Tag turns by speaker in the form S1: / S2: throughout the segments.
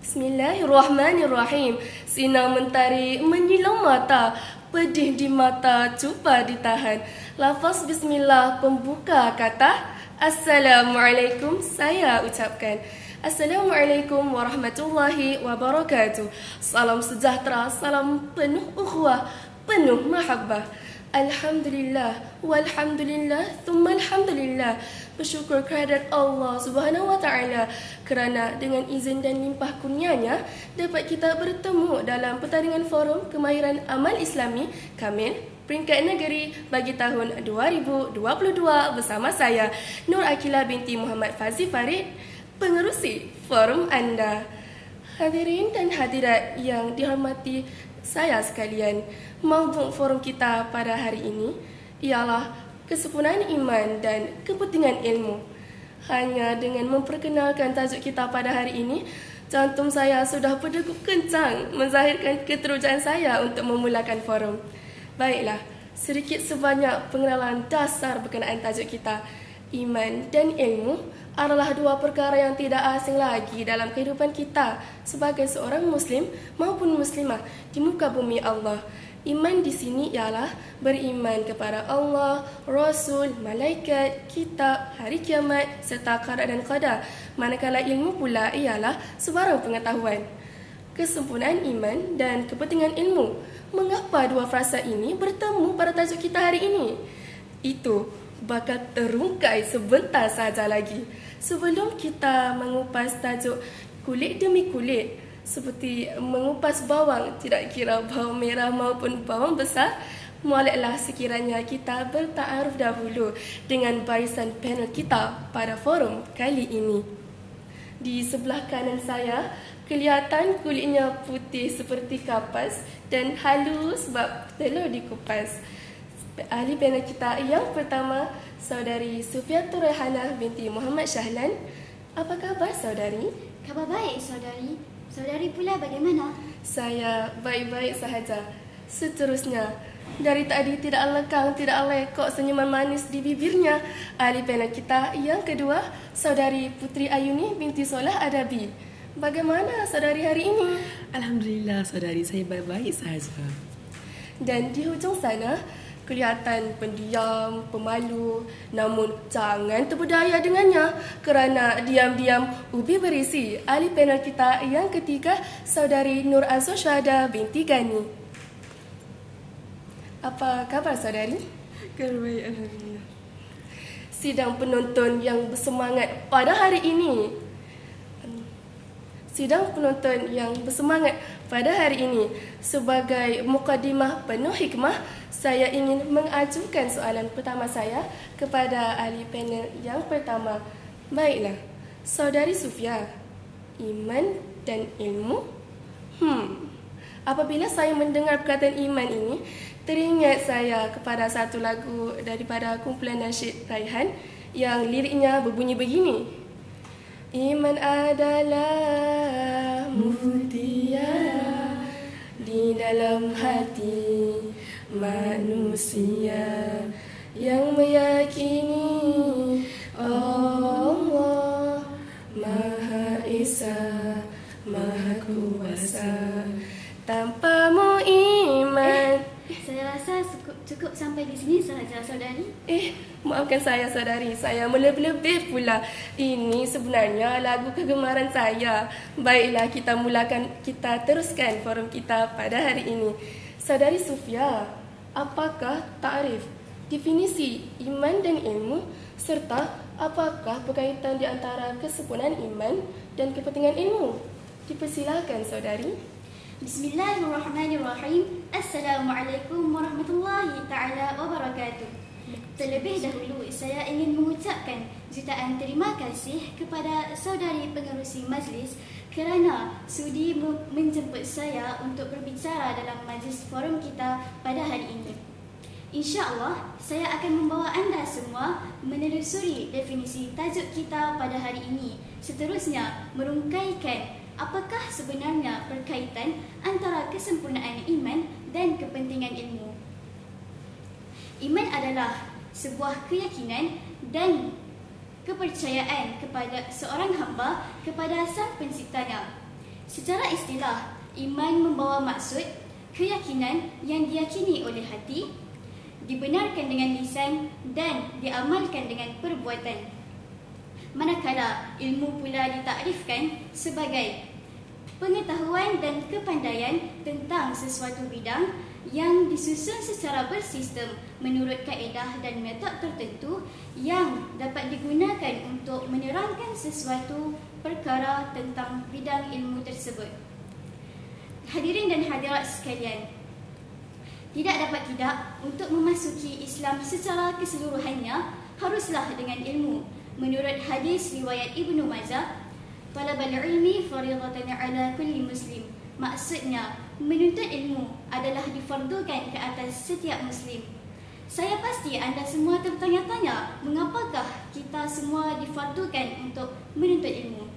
S1: Bismillahirrahmanirrahim. Sinar mentari menyilang mata, pedih di mata cuba ditahan. Lafaz bismillah pembuka kata. Assalamualaikum saya ucapkan. Assalamualaikum warahmatullahi wabarakatuh. Salam sejahtera, salam penuh ukhuwah, penuh mahabbah. Alhamdulillah, walhamdulillah, thumma alhamdulillah. Bersyukur kehadirat Allah Subhanahu wa taala kerana dengan izin dan limpah kurnianya dapat kita bertemu dalam pertandingan forum kemahiran amal Islami Kamil peringkat negeri bagi tahun 2022 bersama saya Nur Akila binti Muhammad Fazli Farid, pengerusi forum anda. Hadirin dan hadirat yang dihormati saya sekalian, maudu forum kita pada hari ini ialah kesempurnaan iman dan kepentingan ilmu. Hanya dengan memperkenalkan tajuk kita pada hari ini, jantung saya sudah berdegup kencang menzahirkan keterujan saya untuk memulakan forum. Baiklah, sedikit sebanyak pengenalan dasar berkenaan tajuk kita. Iman dan ilmu adalah dua perkara yang tidak asing lagi dalam kehidupan kita sebagai seorang Muslim maupun Muslimah di muka bumi Allah. Iman di sini ialah beriman kepada Allah, Rasul, malaikat, kitab, hari kiamat serta qada dan qadar. Manakala ilmu pula ialah sebarang pengetahuan. Kesempurnaan iman dan kepentingan ilmu. Mengapa dua frasa ini bertemu pada tajuk kita hari ini? Itu bakal terungkai sebentar saja lagi. Sebelum kita mengupas tajuk kulit demi kulit, seperti mengupas bawang, tidak kira bawang merah maupun bawang besar, moleklah sekiranya kita bertaaruf dahulu dengan barisan panel kita pada forum kali ini. Di sebelah kanan saya, kelihatan kulitnya putih seperti kapas dan halus sebab telur dikupas. Ahli panel kita yang pertama, Saudari Sufiatul Rehanah binti Muhammad Shahlan. Apa khabar saudari?
S2: Khabar baik saudari. Saudari pula bagaimana?
S1: Saya baik-baik sahaja. Seterusnya, dari tadi tidak lekang, tidak lekok senyuman manis di bibirnya. Ahli panel kita yang kedua, Saudari Putri Ayuni binti Solah Adabi. Bagaimana saudari hari ini?
S3: Alhamdulillah saudari, saya baik-baik sahaja.
S1: Dan di hujung sana, kelihatan pendiam, pemalu, namun jangan terberdaya dengannya kerana diam-diam ubi berisi. Ahli panel kita yang ketiga, Saudari Nur Azwa Syahada binti Gani. Apa khabar saudari?
S3: Khabar baik, alhamdulillah.
S1: Sidang penonton yang bersemangat pada hari ini. Sidang penonton yang bersemangat pada hari ini. Sebagai mukadimah penuh hikmah, saya ingin mengajukan soalan pertama saya kepada ahli panel yang pertama. Baiklah, Saudari Sufia, iman dan ilmu? Apabila saya mendengar perkataan iman ini, teringat saya kepada satu lagu daripada kumpulan nasyid Raihan yang liriknya berbunyi begini. Iman adalah mutiara di dalam hati manusia yang meyakini Allah Maha Esa, Maha Kuasa. Tanpamu iman.
S2: Saya rasa cukup sampai di sini sahaja saudari.
S1: Maafkan saya saudari, saya melebih-lebih pula. Ini sebenarnya lagu kegemaran saya. Baiklah, kita teruskan forum kita pada hari ini. Saudari Sufia, apakah takrif, definisi iman dan ilmu serta apakah berkaitan di antara kesempurnaan iman dan kepentingan ilmu? Dipersilakan saudari.
S2: Bismillahirrahmanirrahim. Assalamualaikum warahmatullahi ta'ala wabarakatuh. Terlebih dahulu, saya ingin mengucapkan jutaan terima kasih kepada saudari pengerusi majlis kerana sudi menjemput saya untuk berbicara dalam majlis forum kita pada hari ini. InsyaAllah, saya akan membawa anda semua menelusuri definisi tajuk kita pada hari ini. Seterusnya, merungkaikan apakah sebenarnya perkaitan antara kesempurnaan iman dan kepentingan ilmu. Iman adalah sebuah keyakinan dan kepercayaan kepada seorang hamba kepada Sang Penciptanya. Secara istilah, iman membawa maksud keyakinan yang diyakini oleh hati, dibenarkan dengan lisan dan diamalkan dengan perbuatan. Manakala ilmu pula ditakrifkan sebagai pengetahuan dan kepandaian tentang sesuatu bidang yang disusun secara bersistem menurut kaedah dan metod tertentu yang dapat digunakan untuk menerangkan sesuatu perkara tentang bidang ilmu tersebut. Hadirin dan hadirat sekalian, tidak dapat tidak untuk memasuki Islam secara keseluruhannya haruslah dengan ilmu. Menurut hadis riwayat Ibnu Majah, talabul ilmi fardhatun ala kulli muslim. Maksudnya, menuntut ilmu adalah difardukan ke atas setiap muslim. Saya pasti anda semua tertanya-tanya mengapakah kita semua difardukan untuk menuntut ilmu.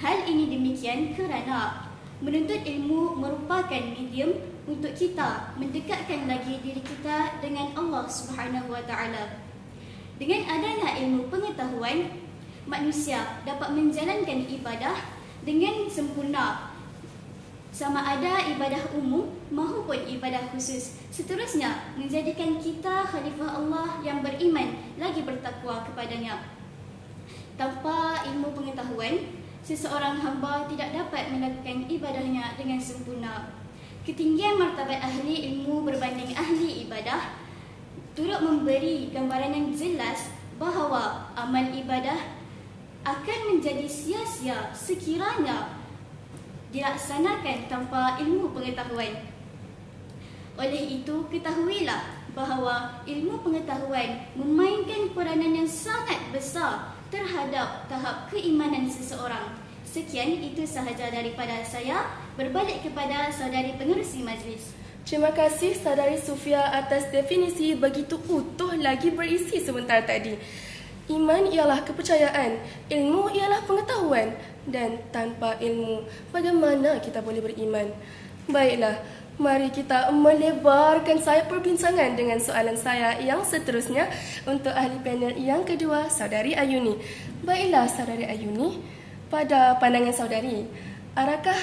S2: Hal ini demikian kerana menuntut ilmu merupakan medium untuk kita mendekatkan lagi diri kita dengan Allah Subhanahu Wa Taala. Dengan adanya ilmu pengetahuan, manusia dapat menjalankan ibadah dengan sempurna, sama ada ibadah umum maupun ibadah khusus. Seterusnya, menjadikan kita khalifah Allah yang beriman lagi bertakwa kepadanya. Tanpa ilmu pengetahuan, seseorang hamba tidak dapat melakukan ibadahnya dengan sempurna. Ketinggian martabat ahli ilmu berbanding ahli ibadah turut memberi gambaran yang jelas bahawa amal ibadah akan menjadi sia-sia sekiranya dilaksanakan tanpa ilmu pengetahuan. Oleh itu, ketahuilah bahawa ilmu pengetahuan memainkan peranan yang sangat besar terhadap tahap keimanan seseorang. Sekian, itu sahaja daripada saya. Berbalik kepada saudari pengerusi majlis.
S1: Terima kasih saudari Sufia atas definisi begitu utuh lagi berisi sebentar tadi. Iman ialah kepercayaan, ilmu ialah pengetahuan, dan tanpa ilmu, bagaimana kita boleh beriman? Baiklah, mari kita melebarkan sayap perbincangan dengan soalan saya yang seterusnya untuk ahli panel yang kedua, saudari Ayuni. Baiklah, saudari Ayuni, pada pandangan saudari, adakah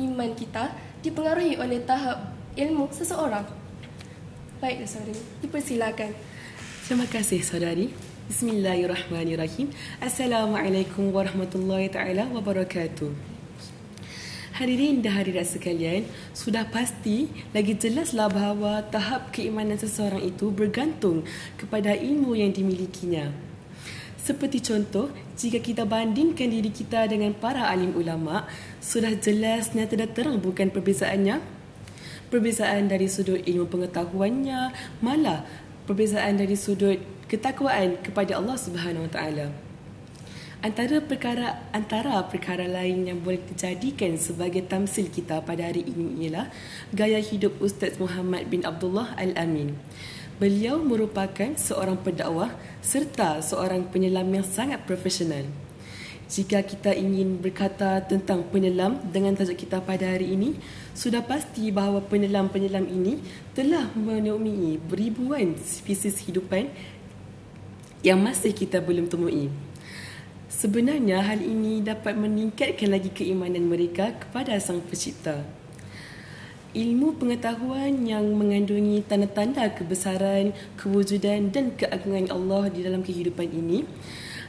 S1: iman kita dipengaruhi oleh tahap ilmu seseorang? Baiklah, saudari, dipersilakan.
S3: Terima kasih saudari. Bismillahirrahmanirrahim. Assalamualaikum warahmatullahi taala wabarakatuh. Hadirin dan hadirat sekalian, sudah pasti lagi jelaslah bahawa tahap keimanan seseorang itu bergantung kepada ilmu yang dimilikinya. Seperti contoh, jika kita bandingkan diri kita dengan para alim ulama, sudah jelas nyata dan terang bukan perbezaannya. Perbezaan dari sudut ilmu pengetahuannya, malah perbezaan dari sudut ketakwaan kepada Allah Subhanahu Wa Taala. Antara perkara lain yang boleh dijadikan sebagai tamsil kita pada hari ini ialah gaya hidup Ustaz Muhammad bin Abdullah Al-Amin. Beliau merupakan seorang pendakwah serta seorang penyelam yang sangat profesional. Jika kita ingin berkata tentang penyelam dengan tajuk kita pada hari ini, sudah pasti bahawa penyelam-penyelam ini telah menemui beribuan spesies hidupan yang masih kita belum temui. Sebenarnya hal ini dapat meningkatkan lagi keimanan mereka kepada Sang Pencipta. Ilmu pengetahuan yang mengandungi tanda-tanda kebesaran, kewujudan dan keagungan Allah di dalam kehidupan ini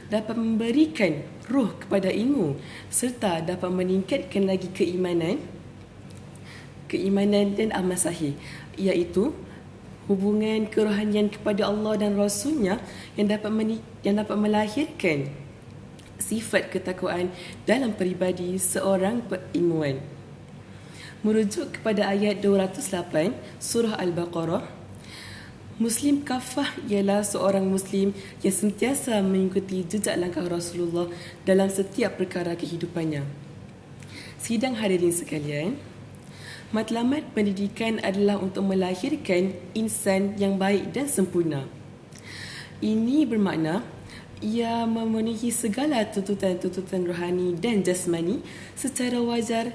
S3: dapat memberikan ruh kepada ilmu serta dapat meningkatkan lagi keimanan dan amal sahih, iaitu hubungan kerohanian kepada Allah dan Rasulnya yang dapat melahirkan sifat ketakwaan dalam peribadi seorang ilmuwan. Merujuk kepada ayat 208 surah Al-Baqarah, Muslim kafah ialah seorang Muslim yang sentiasa mengikuti jejak langkah Rasulullah dalam setiap perkara kehidupannya. Sidang hadirin sekalian, matlamat pendidikan adalah untuk melahirkan insan yang baik dan sempurna. Ini bermakna ia memenuhi segala tuntutan-tuntutan rohani dan jasmani secara wajar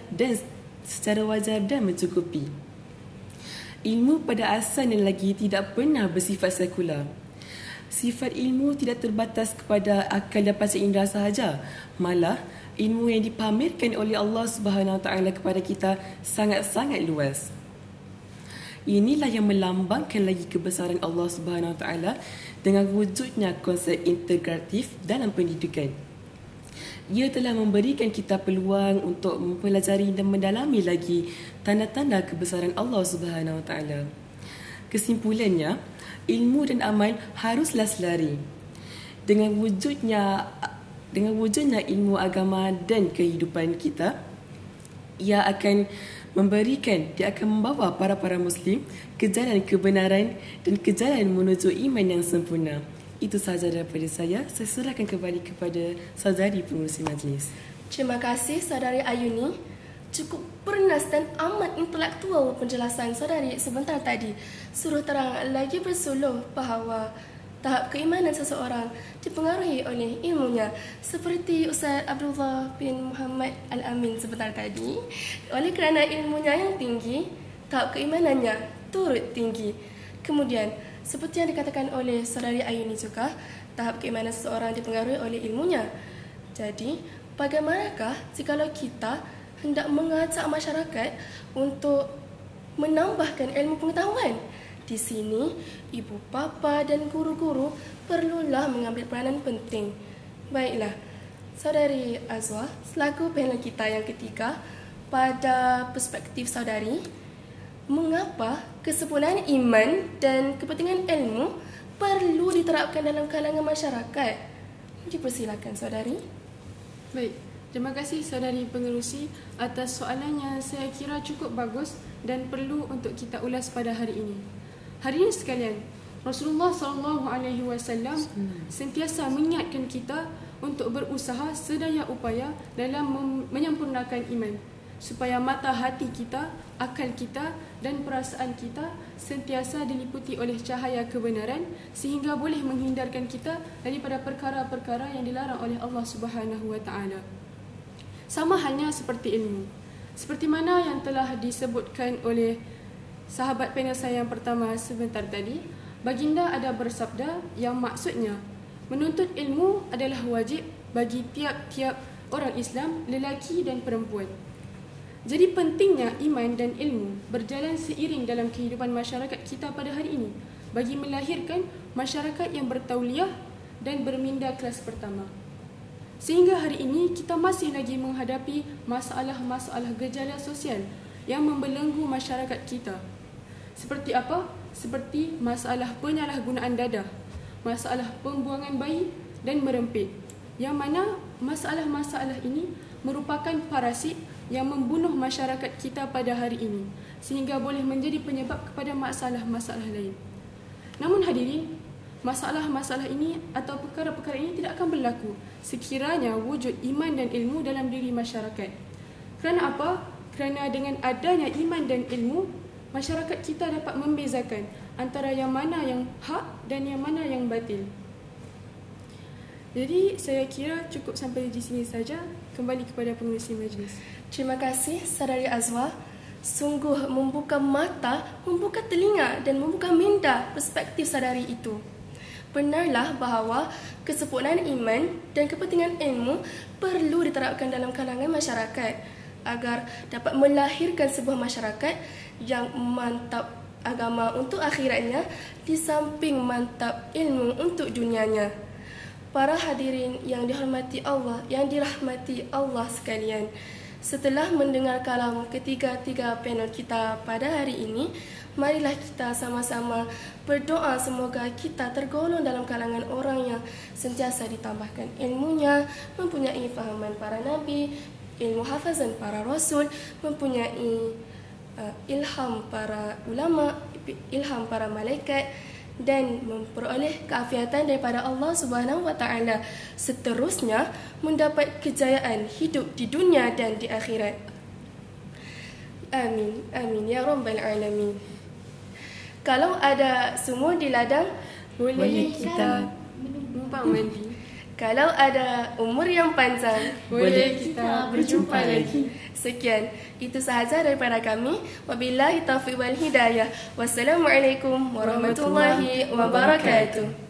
S3: dan mencukupi. Ilmu pada asalnya lagi tidak pernah bersifat sekular. Sifat ilmu tidak terbatas kepada akal dan panca indera sahaja. Malah, ilmu yang dipamerkan oleh Allah Subhanahu Wa Taala kepada kita sangat-sangat luas. Inilah yang melambangkan lagi kebesaran Allah Subhanahu Wa Taala dengan wujudnya konsep integratif dalam pendidikan. Ia telah memberikan kita peluang untuk mempelajari dan mendalami lagi tanda-tanda kebesaran Allah Subhanahu Wa Taala. Kesimpulannya, ilmu dan amal haruslah selari. Dengan wujudnya ilmu agama dan kehidupan kita, ia akan membawa para Muslim ke jalan kebenaran dan ke jalan menuju iman yang sempurna. Itu sahaja daripada saya. Saya serahkan kembali kepada saudari pengurusi majlis.
S1: Terima kasih saudari Ayuni. Cukup bernas dan amat intelektual penjelasan saudari sebentar tadi. Suruh terang lagi bersuluh bahawa tahap keimanan seseorang dipengaruhi oleh ilmunya. Seperti Ustaz Abdullah bin Muhammad Al-Amin sebentar tadi. Oleh kerana ilmunya yang tinggi, tahap keimanannya turut tinggi. Kemudian, seperti yang dikatakan oleh saudari Ayuni juga, tahap keimanan seseorang dipengaruhi oleh ilmunya. Jadi, bagaimanakah jikalau kita hendak mengajak masyarakat untuk menambahkan ilmu pengetahuan? Di sini, ibu bapa dan guru-guru perlulah mengambil peranan penting. Baiklah, saudari Azwa, selaku panel kita yang ketiga, pada perspektif saudari, mengapa kesempurnaan iman dan kepentingan ilmu perlu diterapkan dalam kalangan masyarakat? Dipersilakan saudari.
S4: Baik, terima kasih saudari pengerusi atas soalannya. Saya kira cukup bagus dan perlu untuk kita ulas pada hari ini. Hari ini sekalian, Rasulullah SAW sentiasa mengingatkan kita untuk berusaha sedaya upaya dalam menyempurnakan iman, supaya mata hati kita, akal kita dan perasaan kita sentiasa diliputi oleh cahaya kebenaran, sehingga boleh menghindarkan kita daripada perkara-perkara yang dilarang oleh Allah Subhanahu Wa Taala. Sama halnya seperti ilmu. Seperti mana yang telah disebutkan oleh sahabat panel saya yang pertama sebentar tadi, baginda ada bersabda yang maksudnya, menuntut ilmu adalah wajib bagi tiap-tiap orang Islam, lelaki dan perempuan. Jadi pentingnya iman dan ilmu berjalan seiring dalam kehidupan masyarakat kita pada hari ini, bagi melahirkan masyarakat yang bertauliah dan berminda kelas pertama. Sehingga hari ini kita masih lagi menghadapi masalah-masalah gejala sosial yang membelenggu masyarakat kita. Seperti apa? Seperti masalah penyalahgunaan dadah, masalah pembuangan bayi dan merempit. Yang mana masalah-masalah ini merupakan parasit yang membunuh masyarakat kita pada hari ini, sehingga boleh menjadi penyebab kepada masalah-masalah lain. Namun hadirin, masalah-masalah ini atau perkara-perkara ini tidak akan berlaku sekiranya wujud iman dan ilmu dalam diri masyarakat. Kerana apa? Kerana dengan adanya iman dan ilmu, masyarakat kita dapat membezakan antara yang mana yang hak dan yang mana yang batil. Jadi saya kira cukup sampai di sini saja. Kembali kepada pengerusi majlis.
S1: Terima kasih saudari Azwa. Sungguh membuka mata, membuka telinga dan membuka minda perspektif saudari itu. Benarlah bahawa kesempurnaan iman dan kepentingan ilmu perlu diterapkan dalam kalangan masyarakat agar dapat melahirkan sebuah masyarakat yang mantap agama untuk akhiratnya di samping mantap ilmu untuk dunianya. Para hadirin yang dihormati Allah, yang dirahmati Allah sekalian, setelah mendengar kalam ketiga-tiga panel kita pada hari ini, marilah kita sama-sama berdoa semoga kita tergolong dalam kalangan orang yang sentiasa ditambahkan ilmunya, mempunyai fahaman para nabi, ilmu hafazan para rasul, mempunyai ilham para ulama, ilham para malaikat, dan memperoleh keafiatan daripada Allah Subhanahu Wa Taala. Seterusnya mendapat kejayaan hidup di dunia dan di akhirat. Amin, amin ya rabbal alamin. Kalau ada sumur di ladang,
S4: Boleh kita numpang mandi.
S1: kalau ada umur yang panjang,
S4: Boleh kita berjumpa lagi.
S1: Sekian, itu sahaja daripada kami. Wabillahi taufiq wal hidayah. Wassalamualaikum warahmatullahi wabarakatuh.